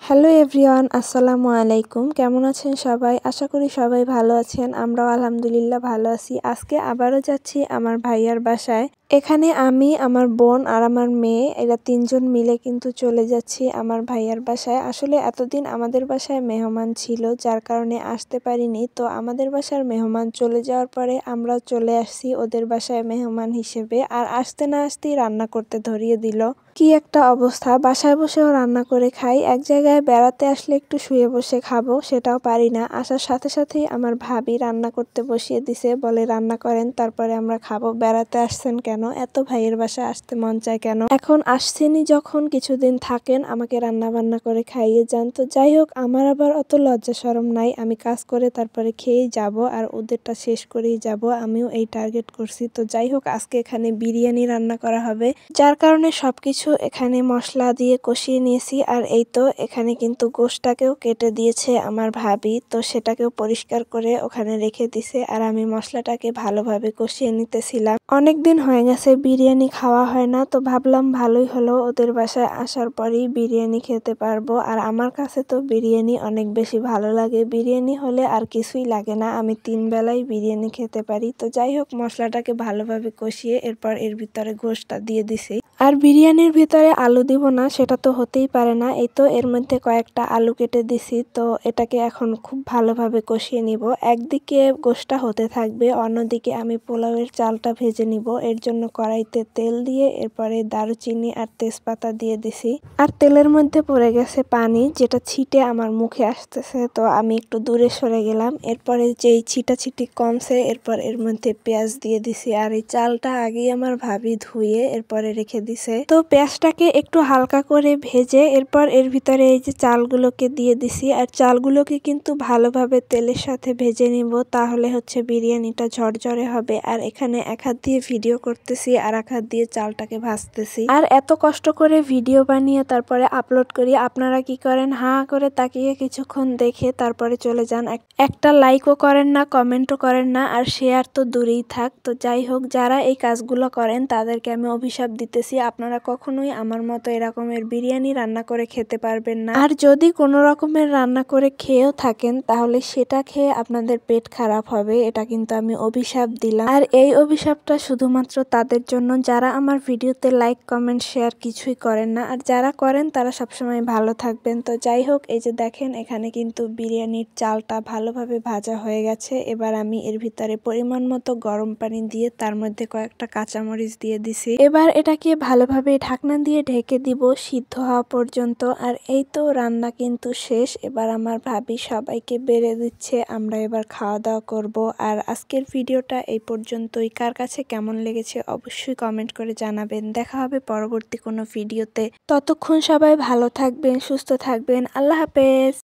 Hello everyone, আসসালামু আলাইকুম। কেমন আছেন সবাই? আশা করি সবাই ভালো আছেন। আমরাও আলহামদুলিল্লাহ ভালো আছি। আজকে আবারও যাচ্ছি আমার ভাইয়ার বাসায়। এখানে আমি, আমার বোন আর আমার মেয়ে, এরা তিনজন মিলে কিন্তু চলে যাচ্ছি আমার ভাইয়ার বাসায়। আসলে এতদিন আমাদের বাসায় মেহমান ছিল, যার কারণে আসতে পারিনি। তো আমাদের বাসার মেহমান চলে যাওয়ার পরে আমরাও চলে আসছি ওদের বাসায় মেহমান হিসেবে। আর আসতে না আসতেই রান্না করতে ধরিয়ে দিল। কি একটা অবস্থা! বাসায় বসেও রান্না করে খাই, এক জায়গায় বেড়াতে আসলে একটু শুয়ে বসে খাবো সেটাও পারি না। আসার সাথে সাথেই আমার ভাবি রান্না করতে বসিয়ে দিছে, বলে রান্না করেন তারপরে আমরা খাবো। বেড়াতে আসছেন কেন? এত ভাইয়ের বাসায় আসতে মন চায় কেন? এখন আসছেনই যখন কিছুদিন থাকেন, আমাকে রান্না বান্না করে খাইয়ে যান। তো যাই হোক, আমার আবার অত লজ্জা শরম নাই, আমি কাজ করে তারপরে খেয়েই যাব আর ওদেরটা শেষ করেই যাব। আমিও এই টার্গেট করছি। তো যাই হোক, আজকে এখানে বিরিয়ানি রান্না করা হবে, যার কারণে সবকিছু এখানে মশলা দিয়ে কষিয়ে নিয়েছি। আর এই তো এখানে কিন্তু গোশটাকেও কেটে দিয়েছে আমার ভাবি, তো সেটাকেও পরিষ্কার করে ওখানে রেখে দিছে। আর আমি মশলাটাকে ভালোভাবে কষিয়ে নিতেছিলাম। অনেকদিন হয়ে গেছে বিরিয়ানি খাওয়া হয় না, তো ভাবলাম ভালোই হলো ওদের বাসায় আসার পরেই বিরিয়ানি খেতে পারবো। আর আমার কাছে তো বিরিয়ানি অনেক বেশি ভালো লাগে, বিরিয়ানি হলে আর কিছুই লাগে না, আমি 3 বেলাই বিরিয়ানি খেতে পারি। তো যাই হোক, মশলাটাকে ভালোভাবে কষিয়ে এরপর এর ভিতরে গোশটা দিয়ে দিছি। আর বিরিয়ানির ভিতরে আলু দিব না সেটা তো হতেই পারে না। এই তো এর মধ্যে কয়েকটা আলু কেটে দিছি। তো এটাকে এখন খুব ভালোভাবে কষিয়ে নিব। একদিকে গোশটা হতে থাকবে, অন্যদিকে আমি পোলাওয়ের চালটা ভেজে নিব। এর জন্য কড়াইতে তেল দিয়ে এরপরে দারুচিনি আর তেজপাতা দিয়ে দিছি। আর তেলের মধ্যে পড়ে গেছে পানি, যেটা ছিটে আমার মুখে আসতেছে। তো আমি একটু দূরে সরে গেলাম। এরপরে যেই ছিটাছিটি কমছে, এরপর এর মধ্যে পেঁয়াজ দিয়ে দিছি। আর এই চালটা আগেই আমার ভাবি ধুয়ে এরপরে রেখে দিছে। তো পেঁয়াজটাকে একটু হালকা করে ভেজে এরপর এর ভিতরে এই যে চালগুলোকে দিয়ে দিছি। আর চালগুলোকে কিন্তু ভালোভাবে তেলের সাথে ভেজে নিব, তাহলে হচ্ছে বিরিয়ানিটা ঝরঝরে হবে। আর এখানে এক হাত দিয়ে ভিডিও করতেছি আর এক হাত দিয়ে চালটাকে ভাজতেছি। আর এত কষ্ট করে ভিডিও বানিয়ে তারপরে আপলোড করি, আপনারা কি করেন? হাঁ করে তাকিয়ে কিছুক্ষণ দেখে তারপরে চলে যান। একটা লাইকও করেন না, কমেন্টও করেন না, আর শেয়ার তো দূরেই থাক। তো যাই হোক, যারা এই কাজগুলো করেন তাদেরকে আমি অভিশাপ দিতেছি, আপনারা কখনোই আমার মতো এরকমের বিরিয়ানি রান্না করে খেতে পারবেন না। আর যদি কোনো রকমের রান্না করে খেয়েও থাকেন, তাহলে সেটা খেয়ে আপনাদের পেট খারাপ হবে, এটা কিন্তু আমি অভিশাপ দিলাম। আর এই অভিশাপটা শুধুমাত্র তাদের জন্য যারা আমার ভিডিওতে লাইক কমেন্ট শেয়ার কিছুই করেন না। আর যারা করেন তারা সবসময় ভালো থাকবেন। তো যাই হোক, এই যে দেখেন এখানে কিন্তু বিরিয়ানির চালটা ভালোভাবে ভাজা হয়ে গেছে। এবার আমি এর ভিতরে পরিমাণ মতো গরম পানি দিয়ে তার মধ্যে কয়েকটা কাঁচামরিচ দিয়ে দিছি। এবার এটাকে ভালোভাবে ঢাকনা দিয়ে ঢেকে দিব সিদ্ধ হওয়া পর্যন্ত। আর এই তো রান্না কিন্তু শেষ। এবার আমার ভাবি সবাইকে বেড়ে দিচ্ছে, আমরা এবার খাওয়া দাওয়া করব। আর আজকের ভিডিওটা এই পর্যন্তই। কার কাছে কেমন লেগেছে অবশ্যই কমেন্ট করে জানাবেন। দেখা হবে পরবর্তী কোনো ভিডিওতে। ততক্ষণ সবাই ভালো থাকবেন, সুস্থ থাকবেন। আল্লাহ হাফেজ।